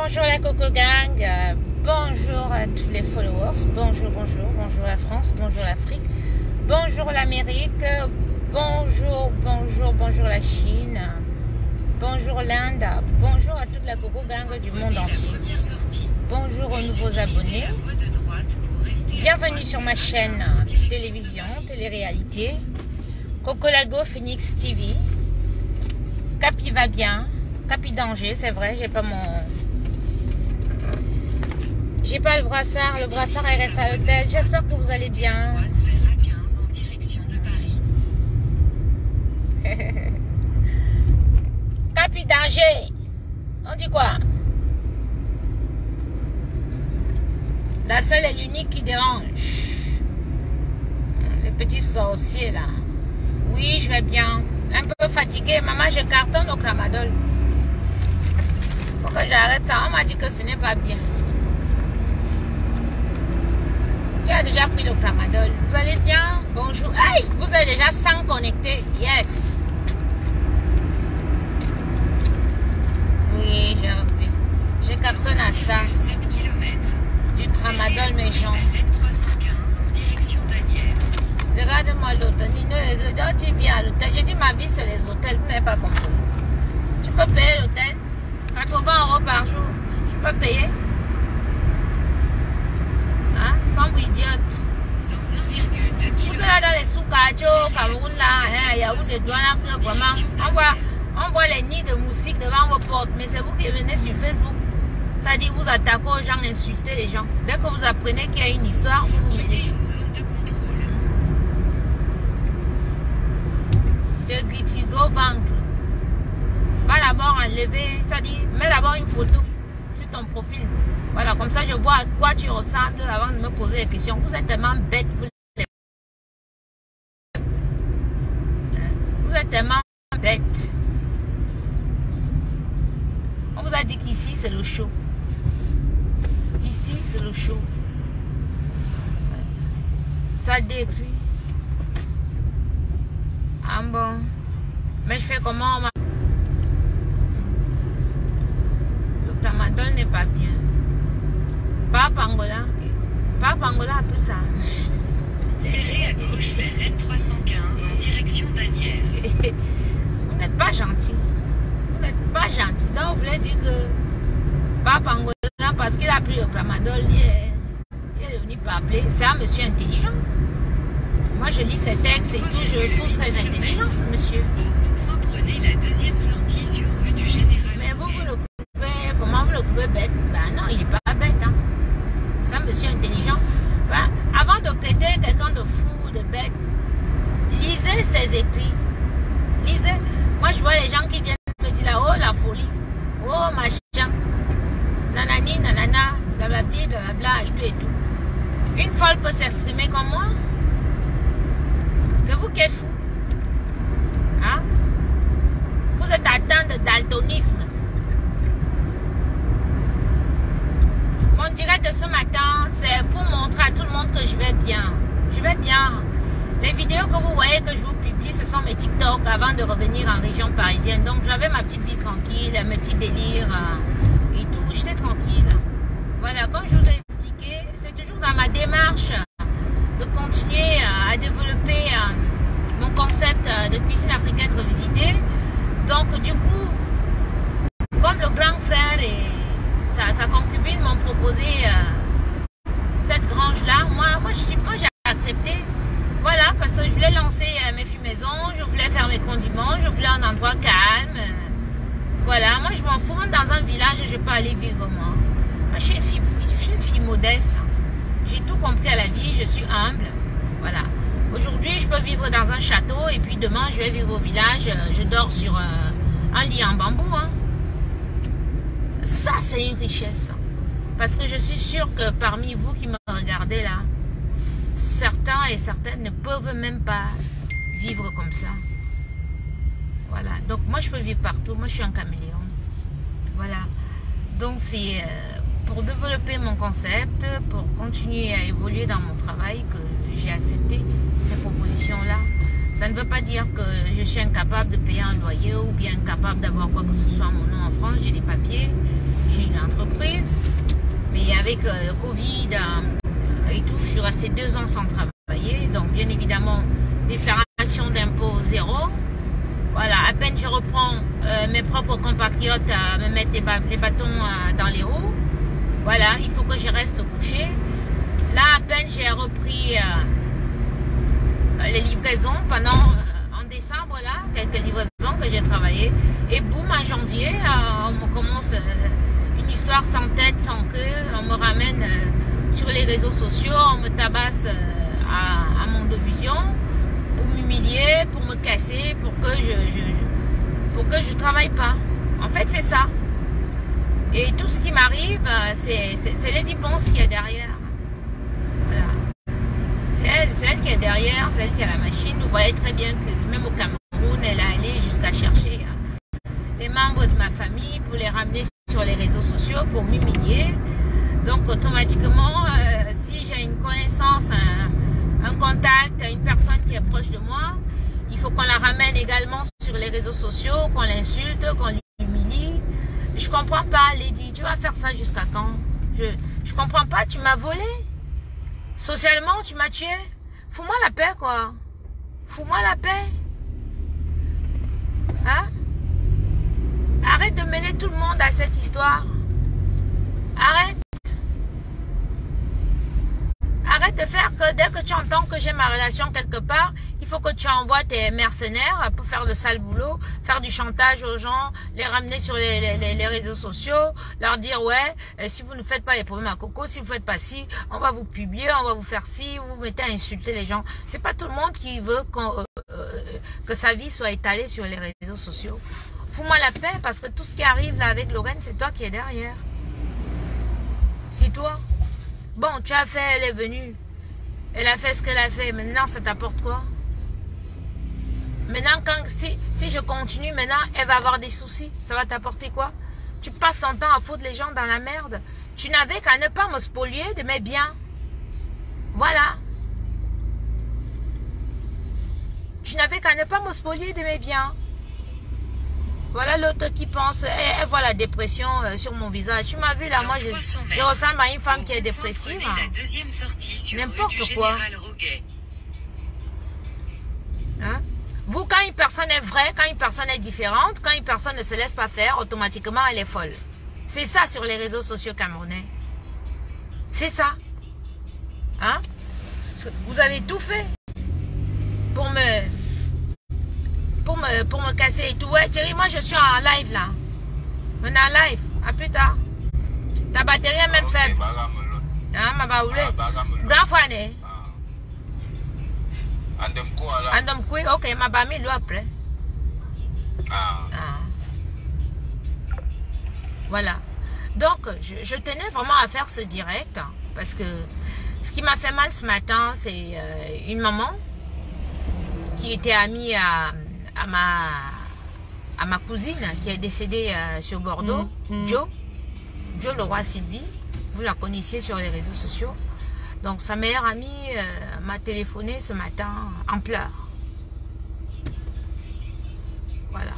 bonjour la Coco Gang, bonjour à tous les followers, bonjour la France, bonjour l'Afrique, bonjour l'Amérique, bonjour la Chine, bonjour l'Inde, bonjour à toute la Coco Gang du monde entier, bonjour aux nouveaux abonnés, bienvenue sur ma chaîne télévision, télé-réalité, Coco Lago Phoenix TV, Capi va bien, Capi danger, c'est vrai, j'ai pas le brassard est resté à l'hôtel. J'espère que vous allez bien. Capi danger. On dit quoi? La seule et l'unique qui dérange. Le petit sorcier là. Oui, je vais bien. Un peu fatiguée. Maman, je cartonne au tramadol. Pourquoi j'arrête ça? On m'a dit que ce n'est pas bien. Tu as déjà pris le tramadol. Vous allez bien? Bonjour. Hey, vous êtes déjà 100 connectés. Yes. Oui, je cartonne à ça. Du tramadol méchant. Regarde-moi l'hôtel. Tu viens à l'hôtel. J'ai dit ma vie c'est les hôtels. Vous n'avez pas compris. Tu peux payer l'hôtel 80 € par jour. Tu peux payer. Hein? Sombre idiote. Dans 1,2 km. Vous êtes là dans les sous-quartiers au Cameroun là. Il y a où des douanes là vraiment. On voit les nids de moustiques devant vos portes. Mais c'est vous qui venez sur Facebook. Ça dit vous attaquez aux gens, insultez les gens. Dès que vous apprenez qu'il y a une histoire, vous vous mêlez. De Gritty gros ventre. Va d'abord enlever, ça dit, mets d'abord une photo sur ton profil. Voilà, comme ça je vois à quoi tu ressembles avant de me poser des questions. Vous êtes tellement bête, vous êtes tellement bête. On vous a dit qu'ici c'est le show. Ici c'est le show. Ça décrit. Ah bon. Mais je fais comment? Le tramadol n'est pas bien. Pas Pangola. Pas Pangola a plus ça. Serrez à gauche vers N315 en direction d'Anières. Vous n'êtes pas gentil. Vous n'êtes pas gentil. Donc vous voulez dire que pas Pangola parce qu'il a pris le tramadol, il est devenu paplé. C'est un monsieur intelligent. Moi je lis ses textes et tout, je le trouve très intelligent ce monsieur. Au rond-point, prenez la deuxième sortie sur rue du Général. Mais vous le trouvez, comment vous le trouvez bête? Ben non, il n'est pas bête. Hein. C'est un monsieur intelligent. Ben, avant de prêter quelqu'un de fou, de bête, lisez ses écrits. Lisez. Moi je vois les gens qui viennent me dire là, oh la folie, oh machin, nanani, nanana, blablabli, blablabla et tout et tout. Une folle peut s'exprimer comme moi. C'est vous qui êtes fou. Hein? Vous êtes atteint de daltonisme. Mon direct de ce matin, c'est pour montrer à tout le monde que je vais bien. Je vais bien. Les vidéos que vous voyez que je vous publie, ce sont mes TikTok avant de revenir en région parisienne. Donc j'avais ma petite vie tranquille, mes petits délires et tout. J'étais tranquille. Voilà, comme je vous ai expliqué, c'est toujours dans ma démarche de continuer à développer mon concept de cuisine africaine revisitée. Donc du coup, comme le grand frère et sa concubine m'ont proposé cette grange-là, moi j'ai accepté. Voilà, parce que je voulais lancer mes fumaisons, je voulais faire mes condiments, je voulais un endroit calme. Voilà, moi je m'en fous, même dans un village, je peux aller vivre moi. Je suis une fille modeste. J'ai tout compris à la vie, je suis humble. Voilà. Aujourd'hui, je peux vivre dans un château et puis demain, je vais vivre au village. Je dors sur un lit en bambou. Hein. Ça, c'est une richesse. Parce que je suis sûre que parmi vous qui me regardez là, certains et certaines ne peuvent même pas vivre comme ça. Voilà. Donc, moi, je peux vivre partout. Moi, je suis un caméléon. Voilà. Donc, c'est pour développer mon concept, pour continuer à évoluer dans mon travail que j'ai accepté ces propositions-là. Ça ne veut pas dire que je suis incapable de payer un loyer ou bien incapable d'avoir quoi que ce soit à mon nom en France. J'ai des papiers, j'ai une entreprise, mais avec le Covid et tout, je suis restée 2 ans sans travailler. Donc, bien évidemment, déclaration d'impôt 0. Voilà, à peine je reprends mes propres compatriotes à me mettre les bâtons dans les roues. Voilà, il faut que je reste couché. Là, à peine j'ai repris les livraisons pendant, en décembre, là, quelques livraisons que j'ai travaillé. Et boum, en janvier, on me commence une histoire sans tête, sans queue. On me ramène sur les réseaux sociaux, on me tabasse à Mondovision pour m'humilier, pour me casser, pour que je travaille pas. En fait, c'est ça. Et tout ce qui m'arrive, c'est Lady Ponce qui est derrière. Voilà. C'est elle qui est derrière, c'est elle qui a la machine. Vous voyez très bien que même au Cameroun, elle a allé jusqu'à chercher les membres de ma famille pour les ramener sur les réseaux sociaux pour m'humilier. Donc automatiquement, si j'ai une connaissance, un contact, une personne qui est proche de moi, il faut qu'on la ramène également sur les réseaux sociaux, qu'on l'insulte, qu'on l'humilie. Je comprends pas, Lady, tu vas faire ça jusqu'à quand? Je comprends pas, tu m'as volé. Socialement, tu m'as tué. Fous-moi la paix, quoi. Fous-moi la paix. Hein? Arrête de mêler tout le monde à cette histoire. Arrête. Arrête de faire que dès que tu entends que j'ai ma relation quelque part, il faut que tu envoies tes mercenaires pour faire le sale boulot, faire du chantage aux gens, les ramener sur les réseaux sociaux, leur dire ouais, si vous ne faites pas les problèmes à Coco, si vous ne faites pas ci, on va vous publier, on va vous faire ci, vous vous mettez à insulter les gens. C'est pas tout le monde qui veut que sa vie soit étalée sur les réseaux sociaux. Fous-moi la paix parce que tout ce qui arrive là avec Lorraine, c'est toi qui es derrière. C'est toi. Bon, tu as fait, elle est venue. Elle a fait ce qu'elle a fait. Maintenant, ça t'apporte quoi? Maintenant, si je continue, maintenant, elle va avoir des soucis. Ça va t'apporter quoi? Tu passes ton temps à foutre les gens dans la merde. Tu n'avais qu'à ne pas me spolier de mes biens. Voilà. Tu n'avais qu'à ne pas me spolier de mes biens. Voilà l'autre qui pense, elle voit la dépression sur mon visage. Tu m'as vu là, moi je ressemble à une femme qui est dépressive. N'importe quoi. Hein? Vous, quand une personne est vraie, quand une personne est différente, quand une personne ne se laisse pas faire, automatiquement elle est folle. C'est ça sur les réseaux sociaux camerounais. C'est ça. Hein? Vous avez tout fait pour me casser et tout. Ouais, Thierry, moi je suis en live là. On est en live. À plus tard. Ta batterie est même faible. Hein, ma baoulé. Grand fané. Andom kui, ok, ma bami lui après. Voilà. Donc, je tenais vraiment à faire ce direct parce que ce qui m'a fait mal ce matin, c'est une maman qui était amie à ma cousine qui est décédée sur Bordeaux, Jo Leroy Sylvie, vous la connaissiez sur les réseaux sociaux. Donc sa meilleure amie m'a téléphoné ce matin en pleurs. Voilà.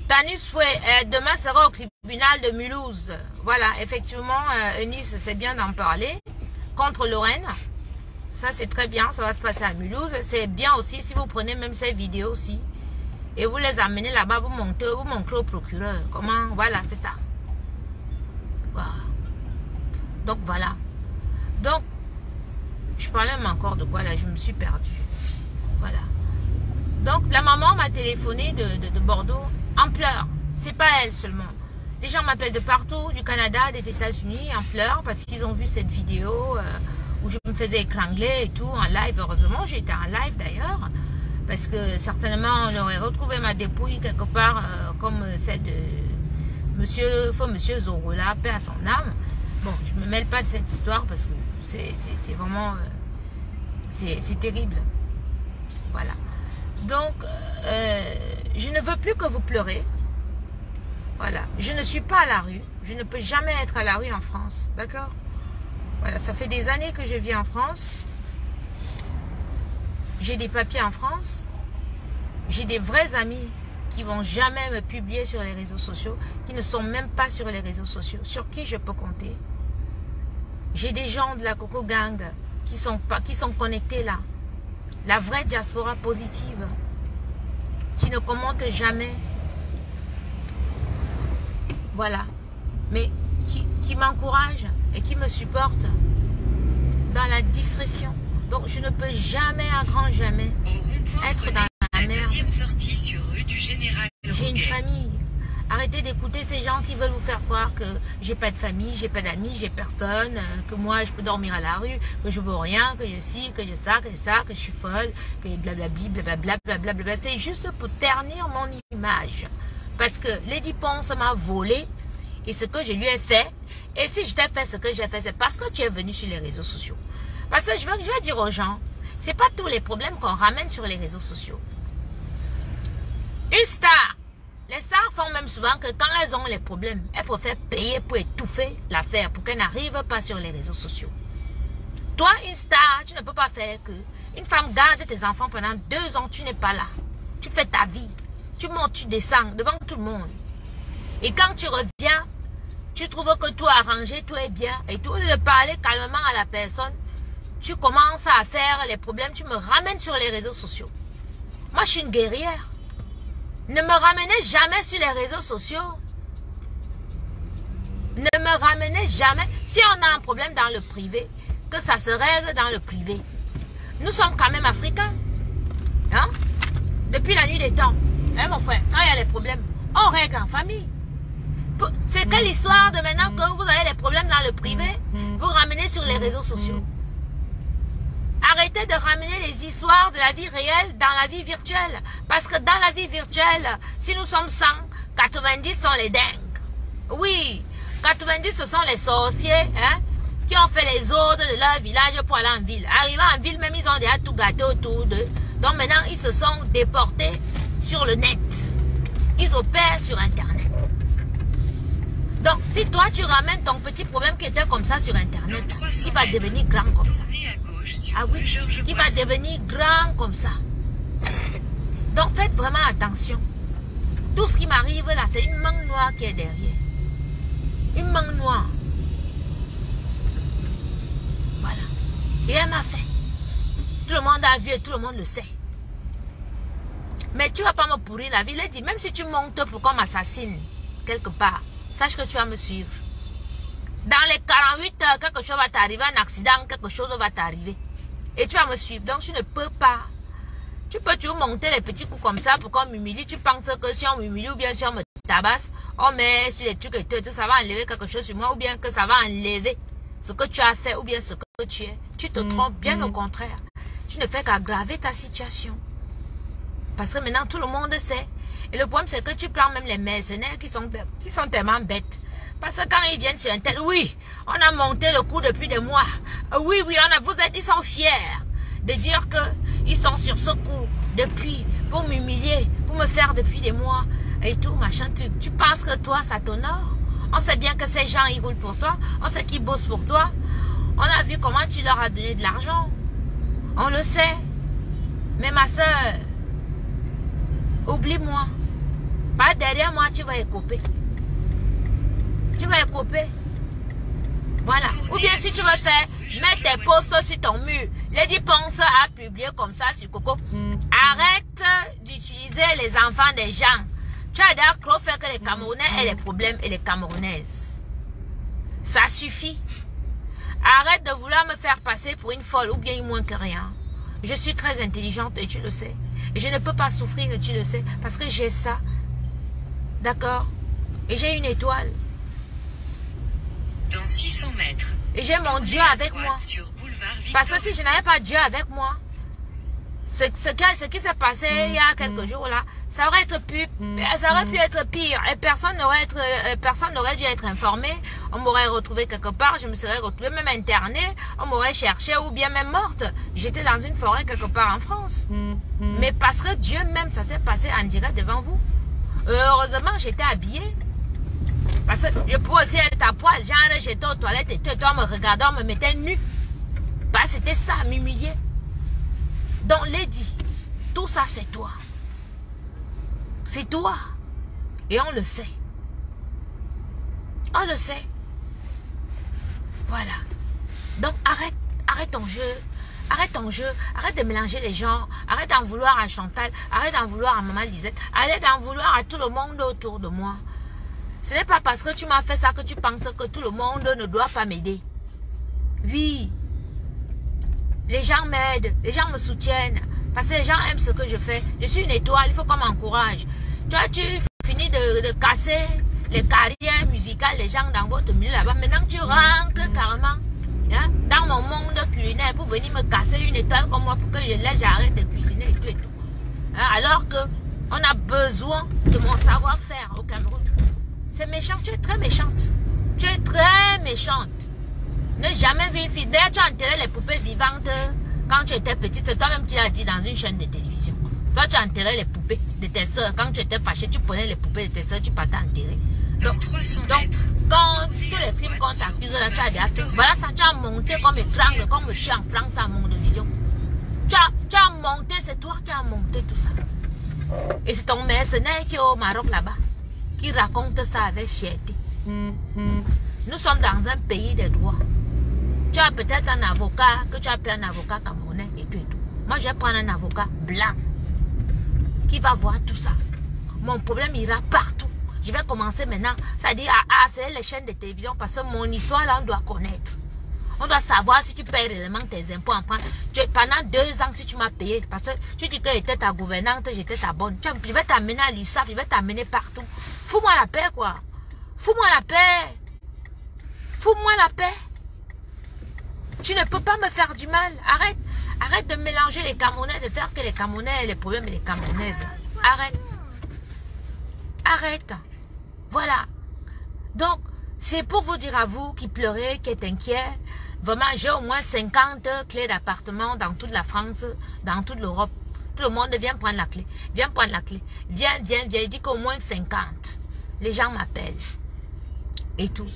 Tanus Fouet, demain sera au tribunal de Mulhouse. Voilà, effectivement, Eunice, c'est bien d'en parler. Contre Lorraine. Ça, c'est très bien. Ça va se passer à Mulhouse. C'est bien aussi si vous prenez même ces vidéos aussi. Et vous les amenez là-bas, vous montrez au procureur. Comment? Voilà, c'est ça. Voilà. Donc, voilà. Donc, je parlais même encore de quoi là? Je me suis perdue. Voilà. Donc, la maman m'a téléphoné de Bordeaux en pleurs. C'est pas elle seulement. Les gens m'appellent de partout, du Canada, des États-Unis, en pleurs parce qu'ils ont vu cette vidéo où je me faisais étrangler et tout en live. Heureusement, j'étais en live d'ailleurs parce que certainement on aurait retrouvé ma dépouille quelque part comme celle de monsieur Zorola, paix à son âme. Bon, je me mêle pas de cette histoire parce que c'est vraiment c'est terrible. Voilà. Donc, je ne veux plus que vous pleurez. Voilà. Je ne suis pas à la rue. Je ne peux jamais être à la rue en France. D'accord? Voilà. Ça fait des années que je vis en France. J'ai des papiers en France. J'ai des vrais amis qui vont jamais me publier sur les réseaux sociaux, qui ne sont même pas sur les réseaux sociaux, sur qui je peux compter. J'ai des gens de la Coco Gang qui sont connectés là. La vraie diaspora positive, qui ne commente jamais. Voilà. Mais qui m'encourage et qui me supporte dans la discrétion. Donc je ne peux jamais, à grand jamais, être dans la merde. J'ai une famille. Arrêtez d'écouter ces gens qui veulent vous faire croire que j'ai pas de famille, j'ai pas d'amis, j'ai personne, que moi je peux dormir à la rue, que je vaux rien, que je ci, que je ça, que je suis folle, que blablabli, blablabla. C'est juste pour ternir mon image. Parce que Lady Ponce m'a volé et ce que je lui ai fait. Et si je t'ai fait ce que j'ai fait, c'est parce que tu es venu sur les réseaux sociaux. Parce que je vais dire aux gens, c'est pas tous les problèmes qu'on ramène sur les réseaux sociaux. Une star. Les stars font même souvent que quand elles ont les problèmes, elles préfèrent payer pour étouffer l'affaire, pour qu'elles n'arrivent pas sur les réseaux sociaux. Toi, une star, tu ne peux pas faire que une femme garde tes enfants pendant 2 ans, tu n'es pas là. Tu fais ta vie. Tu montes, tu descends devant tout le monde. Et quand tu reviens, tu trouves que tout est arrangé, tout est bien. Et tout de parler calmement à la personne, tu commences à faire les problèmes, tu me ramènes sur les réseaux sociaux. Moi, je suis une guerrière. Ne me ramenez jamais sur les réseaux sociaux. Ne me ramenez jamais. Si on a un problème dans le privé, que ça se règle dans le privé. Nous sommes quand même africains. Hein? Depuis la nuit des temps. Hein, mon frère? Quand il y a les problèmes, on règle en famille. C'est quelle histoire de maintenant que vous avez les problèmes dans le privé, vous ramenez sur les réseaux sociaux? Arrêtez de ramener les histoires de la vie réelle dans la vie virtuelle. Parce que dans la vie virtuelle, si nous sommes 100, 90 sont les dingues. Oui, 90 ce sont les sorciers, hein, qui ont fait les ordres de leur village pour aller en ville. Arrivant en ville, même ils ont déjà tout gâté autour d'eux. Donc maintenant, ils se sont déportés sur le net. Ils opèrent sur Internet. Donc, si toi, tu ramènes ton petit problème qui était comme ça sur Internet, il va devenir grand comme ça. Ah oui, il va devenir grand comme ça. Donc, faites vraiment attention. Tout ce qui m'arrive là, c'est une main noire qui est derrière. Une main noire. Voilà. Et elle m'a fait. Tout le monde a vu et tout le monde le sait. Mais tu ne vas pas me pourrir la vie. Il dit, même si tu montes pour qu'on m'assassine quelque part, sache que tu vas me suivre. Dans les 48 heures, quelque chose va t'arriver, un accident, quelque chose va t'arriver. Et tu vas me suivre. Donc, tu ne peux pas. Tu peux toujours monter les petits coups comme ça pour qu'on m'humilie. Tu penses que si on m'humilie ou bien si on me tabasse, on met sur les trucs et tout, ça va enlever quelque chose sur moi ou bien que ça va enlever ce que tu as fait ou bien ce que tu es. Tu te trompes, bien au contraire. Tu ne fais qu'aggraver ta situation. Parce que maintenant, tout le monde sait. Et le problème, c'est que tu prends même les mercenaires qui sont tellement bêtes. Parce que quand ils viennent sur un tel, oui, on a monté le coup depuis des mois. Oui, ils sont fiers de dire que ils sont sur ce coup depuis, pour m'humilier, pour me faire depuis des mois et tout, machin. Tu penses que toi, ça t'honore? On sait bien que ces gens, ils roulent pour toi. On sait qu'ils bossent pour toi. On a vu comment tu leur as donné de l'argent. On le sait. Mais ma soeur, oublie-moi. Pas derrière moi, tu vas écoper. Tu vas écoper. Voilà. Ou bien si tu veux faire, mets tes posts sur ton mur. Lady Ponce a publié comme ça sur Coco. Arrête d'utiliser les enfants des gens. Tu as d'ailleurs trop fait que les Camerounais aient les problèmes et les Camerounaises. Ça suffit. Arrête de vouloir me faire passer pour une folle ou bien moins que rien. Je suis très intelligente et tu le sais. Et je ne peux pas souffrir et tu le sais. Parce que j'ai ça. D'accord? Et j'ai une étoile. Dans 600 mètres. Et j'ai mon Dieu avec moi. Parce que si je n'avais pas Dieu avec moi, ce qui s'est passé il y a quelques jours là, ça aurait pu être pire. Et personne n'aurait dû être informé. On m'aurait retrouvé quelque part, je me serais retrouvée même internée, on m'aurait cherché ou bien même morte. J'étais dans une forêt quelque part en France. Mais parce que Dieu même, ça s'est passé en direct devant vous. Heureusement, j'étais habillée. Parce que je pouvais aussi être à poil. Genre, j'étais aux toilettes et toi, me regardant, me mettait nu. Bah, c'était ça, m'humilier. Donc, Lady, tout ça, c'est toi. C'est toi. Et on le sait. On le sait. Voilà. Donc arrête ton jeu. Arrête ton jeu. Arrête de mélanger les gens. Arrête d'en vouloir à Chantal. Arrête d'en vouloir à Maman Lisette. Arrête d'en vouloir à tout le monde autour de moi. Ce n'est pas parce que tu m'as fait ça que tu penses que tout le monde ne doit pas m'aider. Oui. Les gens m'aident. Les gens me soutiennent. Parce que les gens aiment ce que je fais. Je suis une étoile. Il faut qu'on m'encourage. Toi, tu finis de casser les carrières musicales des gens dans votre milieu là-bas. Maintenant, tu rentres carrément dans mon monde culinaire pour venir me casser une étoile comme moi pour que j'arrête de cuisiner et tout et tout. Alors que on a besoin de mon savoir-faire au Cameroun. C'est méchant, tu es très méchante. Tu es très méchante. Ne jamais vu une fille. D'ailleurs, tu as enterré les poupées vivantes quand tu étais petite. C'est toi-même qui l'as dit dans une chaîne de télévision. Toi, tu as enterré les poupées de tes soeurs. Quand tu étais fâché, tu prenais les poupées de tes soeurs, tu partais enterrer. Donc, quand tous les crimes qu'on t'accuse là, tu as déjà fait. Voilà ça, tu as monté comme étrangle, comme je suis en France à mon vision. Tu as monté, c'est toi qui as monté tout ça. Et c'est ton mercenaire qui est au Maroc là-bas, qui raconte ça avec fierté. Nous sommes dans un pays des droits. Tu as peut-être un avocat, que tu as pris un avocat camerounais et tout et tout. Moi, je vais prendre un avocat blanc qui va voir tout ça. Mon problème ira partout. Je vais commencer maintenant, c'est-à-dire à harceler les chaînes de télévision parce que mon histoire là, on doit connaître. On doit savoir si tu payes réellement tes impôts en France. Pendant 2 ans, si tu m'as payé, parce que tu dis que j'étais ta gouvernante, j'étais ta bonne. Je vais t'amener à l'USAF, je vais t'amener partout. Fous-moi la paix, quoi. Fous-moi la paix. Fous-moi la paix. Tu ne peux pas me faire du mal. Arrête. Arrête de mélanger les Camerounais, de faire que les Camerounais aient les problèmes et les Camerounaises. Arrête. Arrête. Voilà. Donc, c'est pour vous dire à vous qui pleurez, qui êtes inquiets. Vraiment, j'ai au moins 50 clés d'appartement dans toute la France, dans toute l'Europe. Tout le monde vient prendre la clé. Viens prendre la clé. Viens. Il dit qu'au moins 50. Les gens m'appellent. Et tout.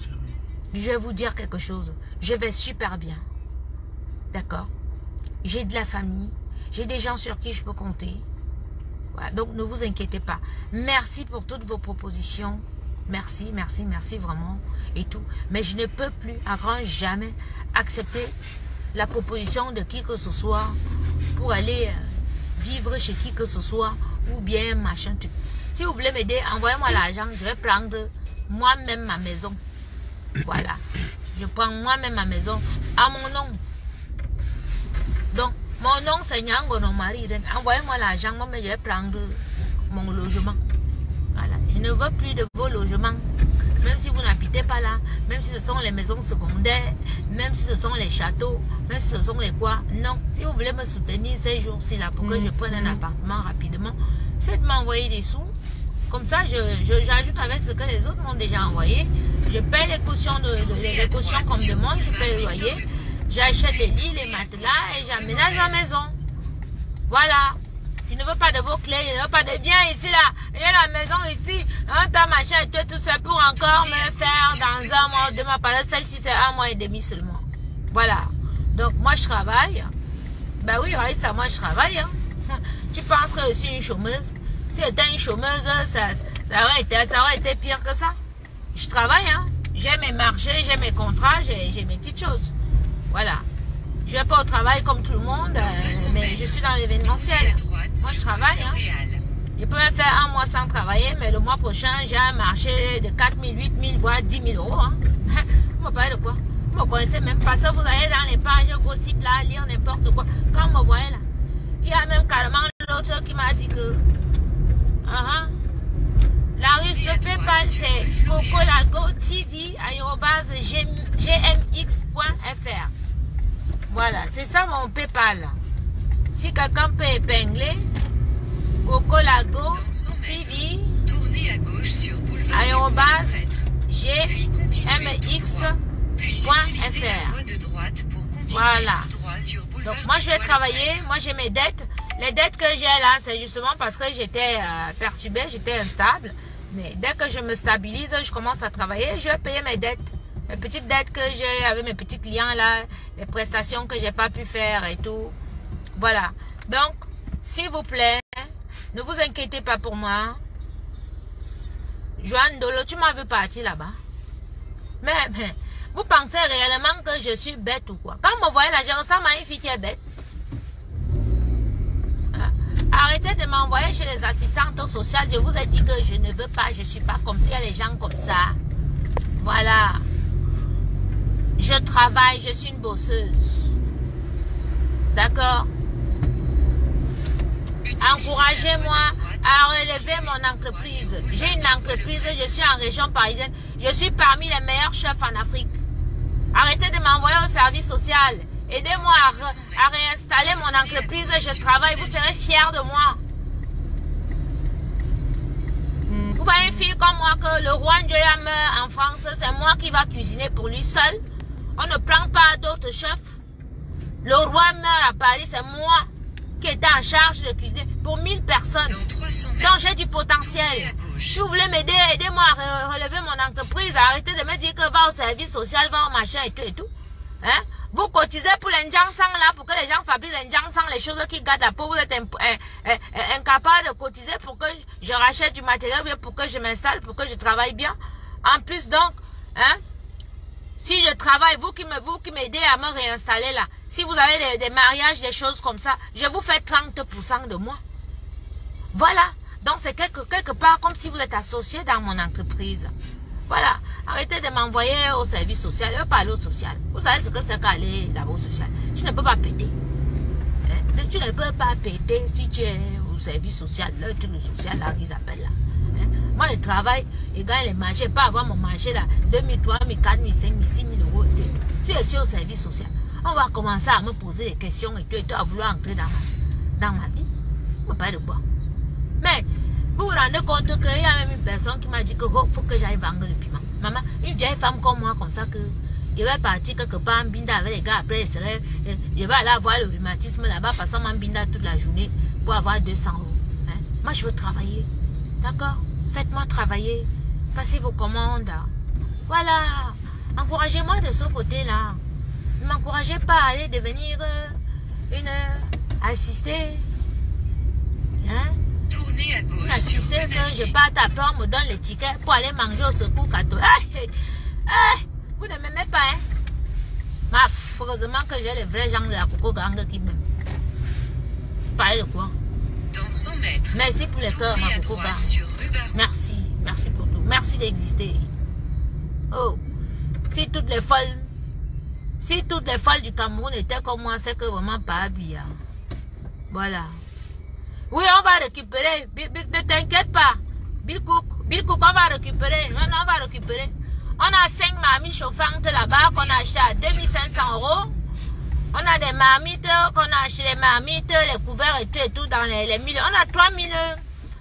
Je vais vous dire quelque chose. Je vais super bien. D'accord? J'ai de la famille. J'ai des gens sur qui je peux compter. Voilà, donc ne vous inquiétez pas. Merci pour toutes vos propositions. Merci vraiment. Et tout. Mais je ne peux plus, à grand jamais, accepter la proposition de qui que ce soit pour aller vivre chez qui que ce soit ou bien machin. Si vous voulez m'aider, envoyez-moi l'argent. Je vais prendre moi-même ma maison. Voilà. Je prends moi-même ma maison à mon nom. Donc, mon nom c'est Nyango non mari. Envoyez-moi l'argent, moi je vais prendre mon logement. Voilà. Je ne veux plus de vos logements. Même si vous n'habitez pas là, même si ce sont les maisons secondaires, même si ce sont les châteaux, même si ce sont les quoi. Non. Si vous voulez me soutenir ces jours-ci là pour que je prenne un appartement rapidement, c'est de m'envoyer des sous. Comme ça, j'ajoute avec ce que les autres m'ont déjà envoyé. Je paye les cautions, les cautions qu'on me demande, je paye le loyer. J'achète les lits, les matelas et j'aménage ma maison. Voilà. Je ne veux pas de vos clés, je ne veux pas de viens ici là. Il y a la maison ici, ta machin et tout ça pour encore me faire dans un mois, 2 mois. Parce que celle-ci c'est 1 mois et demi seulement. Voilà. Donc moi je travaille. Ben oui, ça moi je travaille. Hein. Tu penses que je suis une chômeuse? Si j'étais une chômeuse, ça aurait été pire que ça. Je travaille, hein. J'ai mes marchés, j'ai mes contrats, j'ai mes petites choses. Voilà. Je vais pas au travail comme tout le monde, mais je suis dans l'événementiel. Moi, je travaille, hein. Je peux même faire 1 mois sans travailler, mais le mois prochain, j'ai un marché de 4 000, 8 000, voire 10 000 euros. Hein. Vous me parlez de quoi? Vous ne me connaissez même pas ça. Vous allez dans les pages gossip là, lire n'importe quoi. Quand vous me voyez là, il y a même carrément l'autre qui m'a dit que la ruse de PayPal, c'est cocolago.tv@gmx.fr. Voilà, c'est ça mon PayPal. Si quelqu'un peut épingler, cocolago.tv@gmx.fr. Voilà. Donc moi je vais travailler, moi j'ai mes dettes. Les dettes que j'ai là, c'est justement parce que j'étais perturbée, j'étais instable. Mais dès que je me stabilise, je commence à travailler, je vais payer mes dettes. Les petites dettes que j'ai avec mes petits clients là, les prestations que j'ai pas pu faire et tout. Voilà. Donc, s'il vous plaît, ne vous inquiétez pas pour moi. Joanne Dolo, tu m'as vu partir là-bas. Mais, vous pensez réellement que je suis bête ou quoi? Quand vous me voyez là, je ressemble à une fille qui est bête. Hein? Arrêtez de m'envoyer chez les assistantes sociales. Je vous ai dit que je ne veux pas, je ne suis pas comme ça. Il y a les gens comme ça. Voilà. Je travaille, je suis une bosseuse. D'accord? Encouragez-moi à relever mon entreprise. J'ai une entreprise, je suis en région parisienne. Je suis parmi les meilleurs chefs en Afrique. Arrêtez de m'envoyer au service social. Aidez-moi à réinstaller mon entreprise. Je travaille, vous serez fiers de moi. Vous voyez une fille comme moi que le roi Njoya meurt en France, c'est moi qui va cuisiner pour lui seul. On ne prend pas d'autres chefs. Le roi meurt à Paris, c'est moi qui était en charge de cuisiner pour 1000 personnes. Donc j'ai du potentiel. Si vous voulez m'aider, aidez-moi à relever mon entreprise. Arrêtez de me dire que va au service social, va au machin et tout et tout. Hein? Vous cotisez pour les Njansang là, pour que les gens fabriquent les Njansang, les choses qui gardent la peau. Vous êtes incapable de cotiser pour que je rachète du matériel, pour que je m'installe, pour que je travaille bien. En plus donc, hein? Si je travaille, vous qui m'aidez à me réinstaller là, si vous avez des mariages, des choses comme ça, je vous fais 30% de moi. Voilà. Donc c'est quelque part comme si vous êtes associé dans mon entreprise. Voilà. Arrêtez de m'envoyer au service social. Je veux pas aller au social. Vous savez ce que c'est qu'aller là-bas au social. Tu ne peux pas péter. Hein? Tu ne peux pas péter si tu es au service social. Le truc social là qu'ils appellent là. Hein? Moi je travaille et gagne les marchés. Pas avoir mon marché là. 2 000, 3 000, 4 000, 5 000, 6 000 euros. Si je suis au service social, on va commencer à me poser des questions et tout à vouloir entrer dans ma vie. Vous parlez de quoi? Mais vous vous rendez compte qu'il y a même une personne qui m'a dit que oh, faut que j'aille vendre le piment. Maman, une vieille femme comme moi, comme ça, que je vais partir quelque part en binda avec les gars, après je vais aller avoir le rhumatisme là-bas, passant en binda toute la journée pour avoir 200 euros. Hein? Moi, je veux travailler. D'accord? Faites-moi travailler. Passez vos commandes. Voilà. Encouragez-moi de ce côté-là. Ne m'encouragez pas à aller devenir une assistée. Hein? Tournez à gauche. Assistée que je parte après, on me donne les tickets pour aller manger au secours catholique. Vous ne m'aimez pas, hein? Mais heureusement que j'ai les vrais gens de la Coco Gang qui m'aiment. Parlez de quoi? Dans 100 mètres. Merci pour les cœurs, ma Coco Gang. Merci. Merci pour tout. Merci d'exister. Oh. Si toutes les folles du Cameroun étaient comme moi, c'est que vraiment pas bien. Voilà. Oui, on va récupérer. Ne t'inquiète pas. Bill Cook, on va récupérer. Non, on va récupérer. On a 5 marmites chauffantes là-bas qu'on a acheté à 2500 euros. On a des marmites qu'on a acheté, les marmites, les couverts et tout dans les 1000. On a 3000,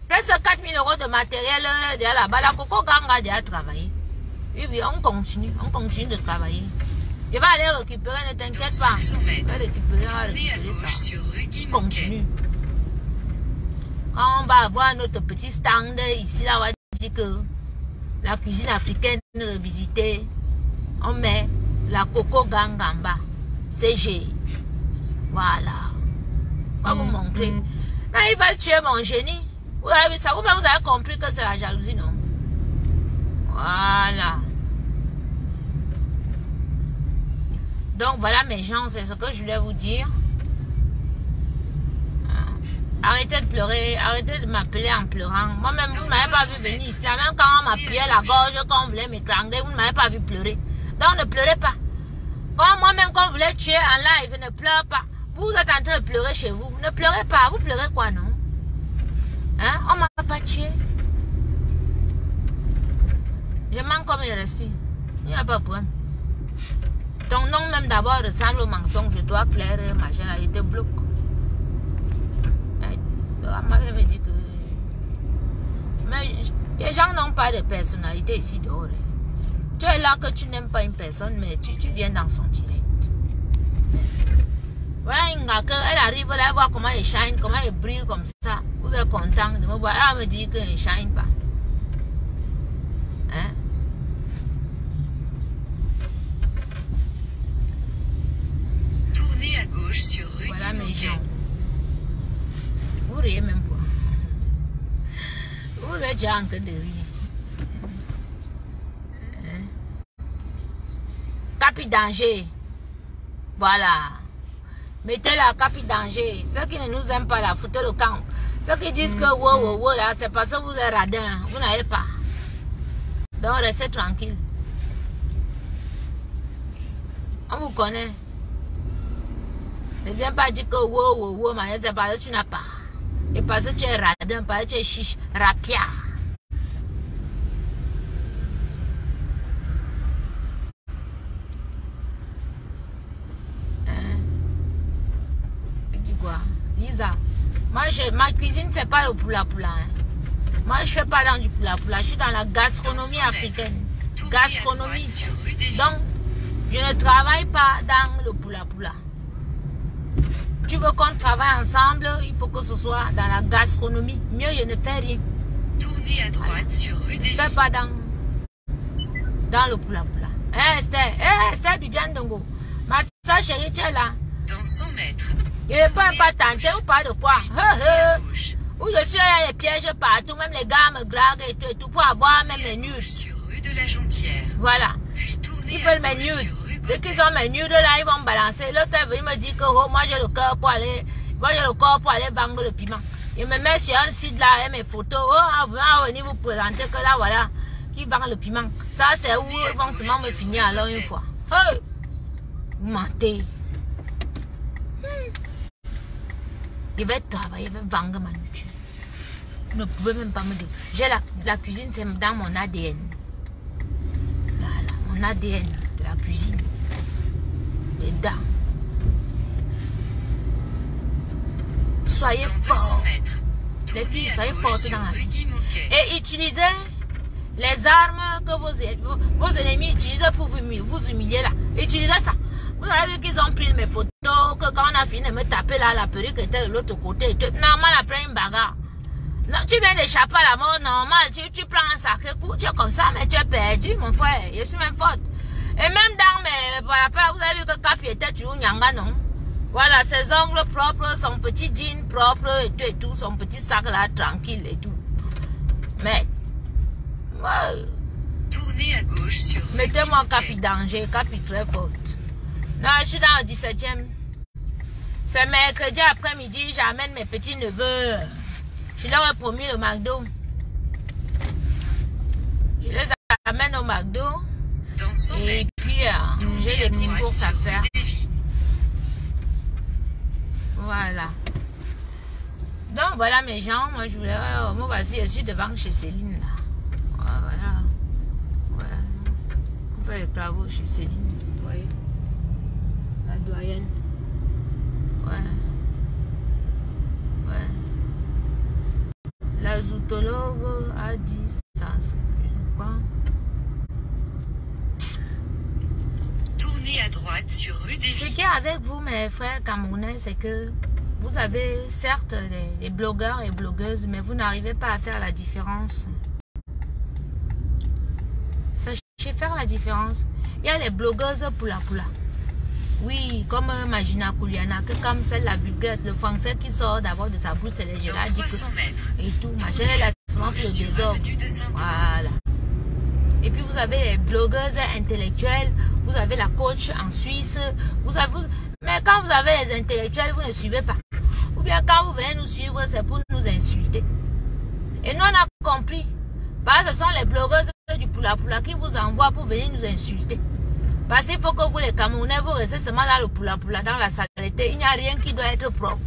presque 4000 euros de matériel déjà là-bas. La Coco Gang a déjà travaillé. Oui, on continue de travailler. Je vais aller récupérer, ne t'inquiète pas. Je vais récupérer ça. On continue. Quand on va avoir notre petit stand ici, là, on va dire que la cuisine africaine revisitée, on met la Coco Gang en bas. CG. Voilà. On va vous montrer. Là, il va tuer mon génie. Vous avez vu ça? Vous avez compris que c'est la jalousie, non? Voilà. Donc voilà mes gens, c'est ce que je voulais vous dire. Arrêtez de pleurer, arrêtez de m'appeler en pleurant. Moi-même, vous ne m'avez pas vu venir ici. Même quand on m'appuyait la gorge, quand on voulait m'étrangler, vous ne m'avez pas vu pleurer. Donc ne pleurez pas. Quand moi-même, quand on voulait tuer en live, ne pleure pas. Vous êtes en train de pleurer chez vous. Ne pleurez pas. Vous pleurez quoi, non? Hein? On ne m'a pas tué. Je manque comme je respire. Il n'y a pas de problème. Ton nom même d'abord ressemble au mensonge. Je dois clairer, machin, là, il te bloque. Moi, je me dis que... Mais les gens n'ont pas de personnalité ici dehors. Tu es là que tu n'aimes pas une personne, mais tu viens dans son direct. Voilà, elle arrive là, elle voit comment elle shine, comment elle brille comme ça. Vous êtes content de me voir. Elle me dit qu'elle ne shine pas. Hein? Tournez à gauche sur rue. Voilà mes gens. Vous riez même pas. Vous êtes déjà en train de rire. capi danger. Voilà. Mettez la capi danger. Ceux qui ne nous aiment pas, la foutez le camp. Ceux qui disent que wow, là, c'est parce que vous êtes radin. Vous n'avez pas. Donc, restez tranquille. On vous connaît. Ne viens pas dire que wow, mais c'est parce que tu n'as pas. Et parce que tu es radin, parce que tu es chiche, rapia. Lisa, moi ma cuisine c'est pas le poula. Hein. Moi je fais pas dans du poula. Je suis dans la gastronomie africaine. Gastronomie. Donc je ne travaille pas dans le poula. Tu veux qu'on travaille ensemble, il faut que ce soit dans la gastronomie. Mieux je ne fais rien. Tournez à droite sur rue des. Je ne fais pas dans le poula. Esther Bibiane Dongo. Ma soeur chérie, tu es là. Dans 100 mètres. Il ne peut pas tenter ou pas de quoi. Où je suis, il y a des pièges partout. Même les gars me draguent et tout pour avoir même les nudes. Sur rue de la Jonquière. Voilà. Puis tournez Ils veulent mes nudes. Dès qu'ils ont mes nudes là, ils vont me balancer. L'autre est venu me dire que oh, moi j'ai le corps pour aller vendre le piment. Il me met sur un site là et mes photos. Oh, on va venir vous présenter que là, voilà, qui vend le piment. Ça, c'est où ils vont seulement me finir alors une fois. Oh, vous mentez. Je vais travailler, je vais vendre ma nourriture. Vous ne pouvez même pas me dire. J'ai la cuisine, c'est dans mon ADN. Voilà, mon ADN de la cuisine. Les dents. Soyez forts. Les filles, soyez fortes dans la vie. Et utilisez les armes que vos ennemis utilisent pour vous humilier là. Utilisez ça. Vous avez vu qu'ils ont pris mes photos, que quand on a fini de me taper là, la perruque était de l'autre côté. Normal, après une bagarre. Non, tu viens d'échapper à la mort, normal. Tu prends un sacré coup, tu es comme ça, mais tu es perdu, mon frère. Je suis même forte. Et même dans mes... Voilà, vous avez vu que Capi était toujours nyanga, non? Voilà, ses ongles propres, son petit jean propre et tout, son petit sac là, tranquille et tout. Mais... Ouais. Tournez à gauche sur... Mettez-moi Capi danger, Capi très forte. Non, je suis dans le 17e. C'est mercredi après-midi, j'amène mes petits neveux. Je leur ai promis le McDo. Je les amène au McDo. Et puis, j'ai des petites courses à faire. Voilà. Donc, voilà mes gens. Moi, je voulais... moi, voici, je suis devant chez Céline, là. Voilà. Ouais. On fait les travaux chez Céline. Vous voyez. La doyenne. Ouais. La zootologue a dit ça. Quoi? Tournez à droite sur rue des... Ce qui est avec vous, mes frères camerounais, c'est que vous avez certes les blogueurs et blogueuses, mais vous n'arrivez pas à faire la différence. Sachez faire la différence. Il y a les blogueuses poula. Oui, comme Magina Kouliana, que comme celle la vulgaire, le français qui sort d'abord de sa bouche, c'est les gérards et tout, machin, elle a seulement pour le désordre. Voilà. Et puis vous avez les blogueuses intellectuelles, vous avez la coach en Suisse, mais quand vous avez les intellectuels, vous ne suivez pas. Ou bien quand vous venez nous suivre, c'est pour nous insulter. Et nous on a compris. Parce que ce sont les blogueuses du poula qui vous envoient pour venir nous insulter. Parce qu'il faut que vous les Camerounais, vous restez seulement dans le poula, dans la saleté. Il n'y a rien qui doit être propre.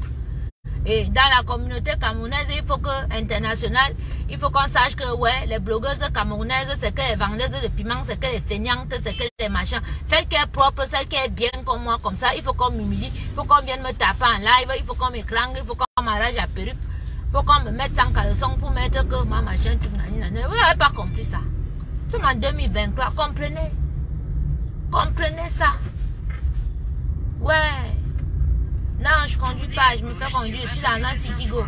Et dans la communauté camerounaise, il faut que, internationale, il faut qu'on sache que, ouais, les blogueuses camerounaises, c'est que les vendeuses de piment, c'est que les feignantes, c'est que les machins. Celle qui est propre, celle qui est bien comme moi, comme ça, il faut qu'on m'humilie, il faut qu'on vienne me taper en live, il faut qu'on m'écrangle, il faut qu'on m'arrache la perruque, il faut qu'on me mette en caleçon pour mettre que ma machin, tout, vous n'avez pas compris ça. C'est en 2023, comprenez. Comprenez ça. Ouais. Non, je conduis pas, je me fais conduire, je suis dans un Citigo.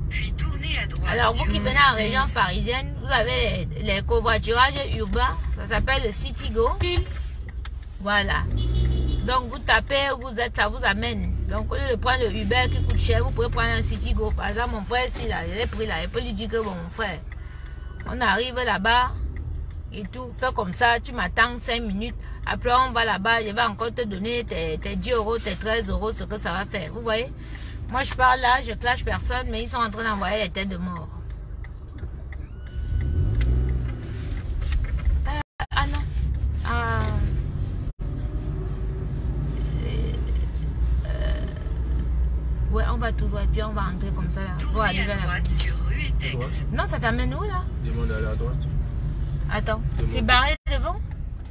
Puis tournez à droite. Alors vous qui venez en région parisienne, vous avez les covoiturages urbains, ça s'appelle le Citigo. Voilà. Donc vous tapez, ça vous amène. Donc au lieu de prendre le Uber qui coûte cher, vous pouvez prendre un Citigo. Par exemple, mon frère ici, là, il est pris là, il peut lui dire que bon, mon frère, on arrive là-bas, et tout. Fais comme ça, tu m'attends 5 minutes. Après, on va là-bas, je vais encore te donner tes 10 euros, tes 13 euros, ce que ça va faire. Vous voyez? Moi, je parle là, je clash personne, mais ils sont en train d'envoyer les têtes de mort. Ah non. Ouais, on va tout droit et puis on va entrer comme ça là. Tournez à droite sur rue Etex. Non, ça t'amène où là? Demande à aller à droite. Attends, c'est barré devant?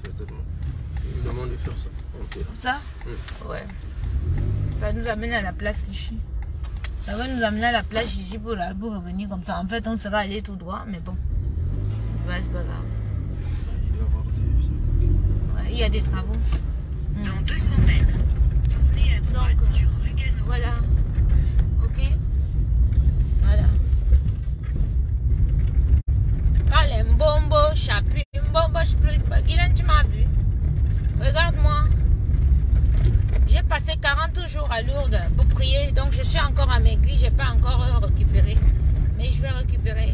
Certainement. Demande de faire ça. Okay. Ça? Ouais. Ça nous amène à la place Clichy. Ça va nous amener à la place Clichy pour revenir comme ça. En fait, on sera allé tout droit, mais bon. Ouais, c'est pas grave. Ouais, il y a des travaux. Dans 200 mètres, tournez à droite Donc, sur rue Gano. Voilà. Ok? Voilà. Kalembombo, chapu, mbombo, Guylaine, tu m'as vu? Regarde-moi. J'ai passé 40 jours à Lourdes pour prier, donc je suis encore amaigrie, je n'ai pas encore récupéré. Mais je vais récupérer.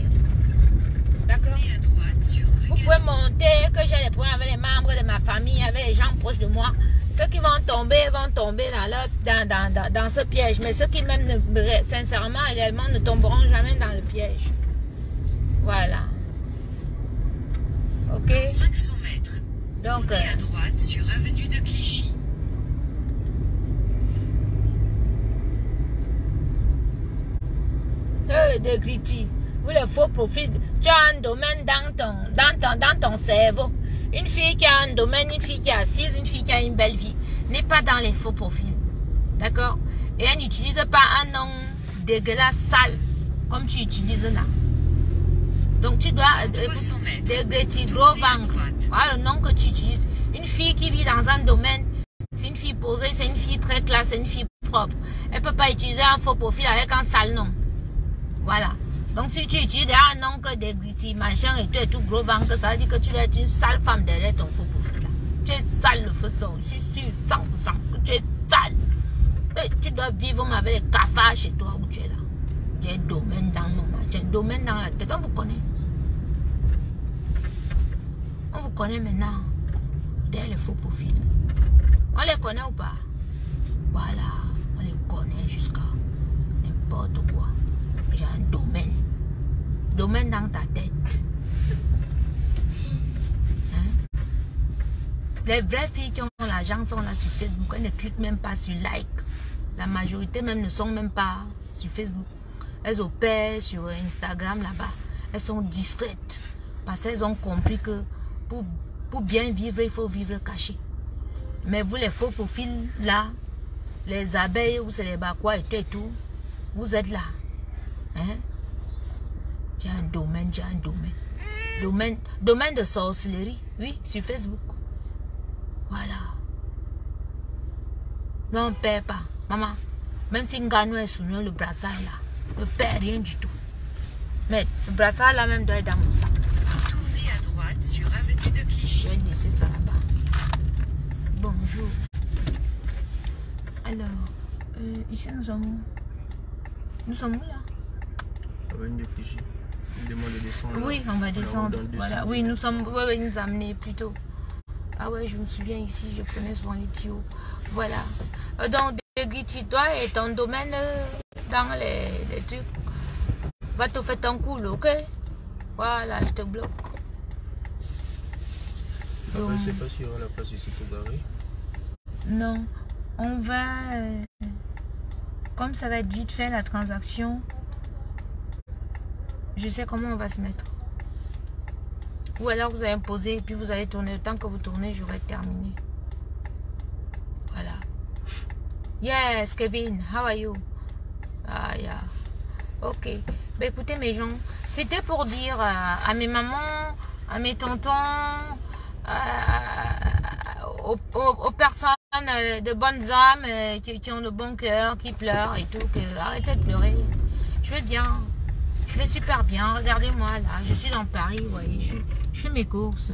D'accord? Tournez à droite sur rue Vous Gano. pouvez monter, que j'ai des problèmes avec les membres de ma famille, avec les gens proches de moi. Ceux qui vont tomber dans ce piège. Mais ceux qui même, sincèrement, réellement, ne tomberont jamais dans le piège. Voilà. Ok? Dans 500 mètres, Donc, tournez à droite sur avenue de Clichy. de Clichy, vous les faux profils, tu as un domaine dans ton cerveau. Une fille qui a un domaine, une fille qui est assise, une fille qui a une belle vie, n'est pas dans les faux profils. D'accord? Et elle n'utilise pas un nom dégueulasse, sale, comme tu utilises là. Donc tu dois Degreti Grovank. Voilà le nom que tu utilises. Une fille qui vit dans un domaine, c'est une fille posée, c'est une fille très classe, c'est une fille propre. Elle ne peut pas utiliser un faux profil avec un sale nom. Voilà. Donc si tu utilises un nom que Degreti, machin et tout gros banque, ça veut dire que tu dois être une sale femme derrière ton faux profil là. Tu es sale le feu son, je suis sûr, 100% que tu es sale. Et tu dois vivre avec les cafards chez toi où tu es là. Tu as un domaine dans mon machin, un domaine dans la tête, on vous connaît. On vous connaît maintenant. Derrière les faux profils. On les connaît ou pas? Voilà, on les connaît jusqu'à n'importe quoi. J'ai un domaine. Domaine dans ta tête. Hein? Les vraies filles qui ont l'argent sont là sur Facebook. Elles ne cliquent même pas sur like. La majorité même ne sont même pas sur Facebook. Elles opèrent sur Instagram là-bas. Elles sont discrètes. Parce qu'elles ont compris que pour bien vivre, il faut vivre caché. Mais vous, les faux profils là, les abeilles ou c'est les bakwa et tout, vous êtes là. Hein? J'ai un domaine, j'ai un domaine. Domaine de sorcellerie, oui, sur Facebook. Voilà. Mais on ne perd pas. Maman, même si Ngano est sous nous, le brassard là, ne perd rien du tout. Mais le brassard là même doit être dans mon sac. Tournez à droite sur avenue de Clichy. Je vais laisser ça là-bas. Bonjour. Alors, ici nous sommes où? Nous sommes où là? Avenue de Clichy. On demande de descendre. Oui, on va descendre. Dans Voilà, oui, nous sommes. Oui, nous amener plutôt. Ah ouais, je me souviens ici, je connais souvent les tuyaux. Voilà. Donc, Degreti, toi et ton domaine dans les trucs. Va te faire ton coup, ok? Voilà, je te bloque. Après, je ne sais pas s'il y aura la place ici pour garer. Non, on va... comme ça va être vite fait la transaction, je sais comment on va se mettre. Ou alors vous allez me poser et puis vous allez tourner. Le temps que vous tournez, j'aurai terminé. Voilà. Yes, Kevin, how are you? Ah, yeah. Ok. Ben, écoutez mes gens, c'était pour dire à mes mamans, à mes tontons, aux personnes de bonnes âmes qui ont de bon cœur, qui pleurent et tout, que arrêtez de pleurer. Je vais bien. Je vais super bien. Regardez-moi là. Je suis dans Paris, vous voyez. Je fais mes courses.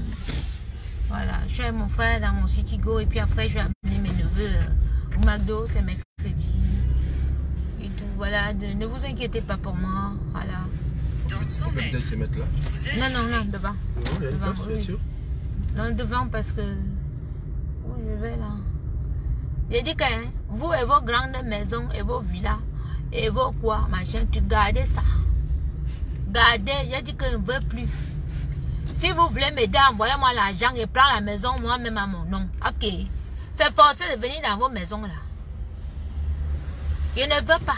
Voilà. Je suis avec mon frère dans mon Citigo et puis après je vais amener mes neveux au McDo, c'est mercredi. Et tout, voilà. Ne vous inquiétez pas pour moi. Voilà. Dans 100 On peut peut-être mètres, se mettre là. vous êtes Non, non, devant. Non, il y a une Devant, place, oui. bien sûr. Non, devant parce que... Où je vais là? J'ai dit que hein, vous et vos grandes maisons et vos villas et vos quoi, machin, tu gardez ça. Gardez, j'ai dit que je ne veux plus. Si vous voulez m'aider, envoyez-moi l'argent et prends la maison moi-même à mon nom. Ok. C'est forcé de venir dans vos maisons là. Je ne veux pas.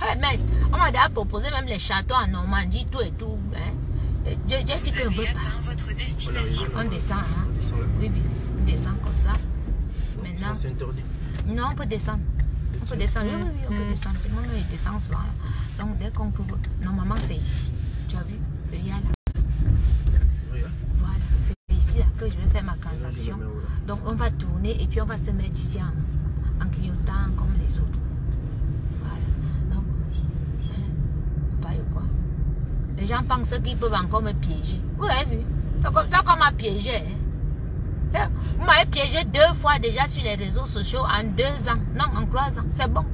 Hey, mec, on m'a déjà proposé même les châteaux en Normandie, tout et tout. Hein. J'ai dit que je Vous ne veux avez pas. atteint votre destination. On descend, hein. On descend là. Oui, oui, on descend comme ça. Maintenant, Ça, c'est interdit. non, on peut descendre. On peut descendre, oui, oui, oui, on peut descendre. Tout le monde descend souvent. Là. Donc, dès qu'on trouve, normalement, c'est ici. Tu as vu? Il y a là. Regarde. Voilà, c'est ici là que je vais faire ma Je transaction. le mets où, là? Donc, on va tourner et puis on va se mettre ici en clignotant comme les autres. Voilà. Donc, hein, pas quoi. Les gens pensent qu'ils peuvent encore me piéger. Vous avez vu? C'est comme ça qu'on m'a piégé. Hein? Vous m'avez piégé 2 fois déjà sur les réseaux sociaux en 2 ans. Non, en 3 ans. C'est bon.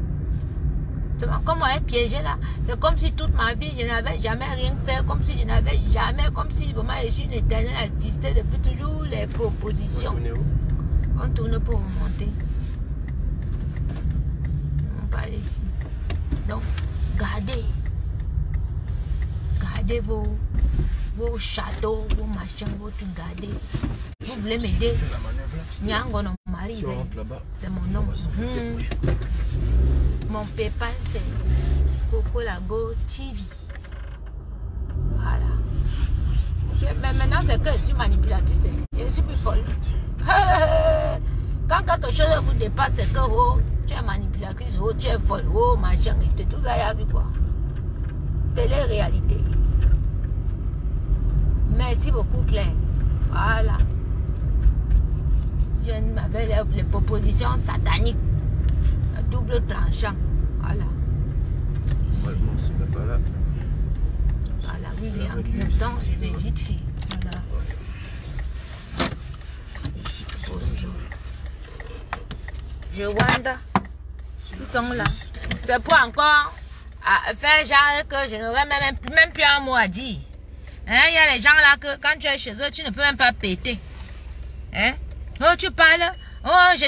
C'est bon. Comme vous m'avez piégé là, c'est comme si toute ma vie, je n'avais jamais rien fait. Comme si je n'avais jamais, comme si vraiment je suis une éternelle assistée depuis toujours les propositions. On est où? On tourne pour remonter. On va aller ici. Donc, gardez. Gardez vos châteaux, vos machins, vos trucs, gardez. Vous voulez m'aider? Fais la manœuvre là. Nyango non mari. Si on rentre là-bas, C'est mon nom. on va se mettre. Mon PayPal, c'est Coco Lago TV. Voilà. Mais maintenant, c'est que je suis manipulatrice. Je suis plus folle. Quand quelque chose vous dépasse, c'est que oh, tu es manipulatrice, oh, tu es folle, oh, machin, et tout ça, il y a vu quoi. Télé-réalité. Merci beaucoup, Claire. Voilà. Je m'avais les propositions sataniques. À double tranchant. Voilà. Ouais, bon, on se met pas là. Voilà, oui, mais en clignotant, je vais vite faire. Voilà. Ici, c'est dangereux. Je wanda. Ils sont là. C'est pour encore faire genre que je n'aurais même plus un mot à dire. Hein, il y a les gens là que quand tu es chez eux, tu ne peux même pas péter. Hein? Oh, tu parles. Oh, tu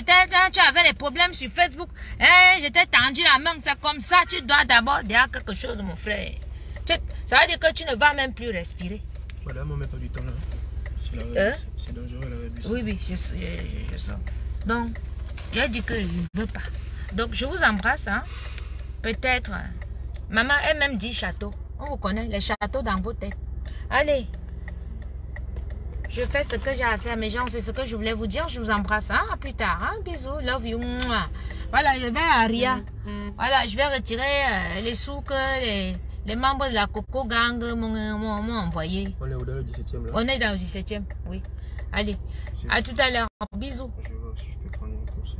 avais des problèmes sur Facebook. Hein, j'étais tendu la main. C'est comme ça. Tu dois d'abord dire quelque chose, mon frère. Ça veut dire que tu ne vas même plus respirer. Voilà, on ne met pas du temps là. C'est dangereux la rébus. Oui, oui, je sens. Donc, j'ai dit que je ne veux pas. Donc, je vous embrasse. Hein. Peut-être. Maman elle-même dit château. On vous connaît, les châteaux dans vos têtes. Allez. Je fais ce que j'ai à faire, mes gens. C'est ce que je voulais vous dire. Je vous embrasse. Hein. À plus tard. Hein. Bisous. Love you. Mouah. Voilà, je vais à Ria. Voilà, je vais retirer les sous que les membres de la Coco Gang m'ont envoyé. On est où dans le 17e là? On est dans le 17e, oui. Allez, à tout à l'heure. Bisous. Je vais voir si je peux prendre une course.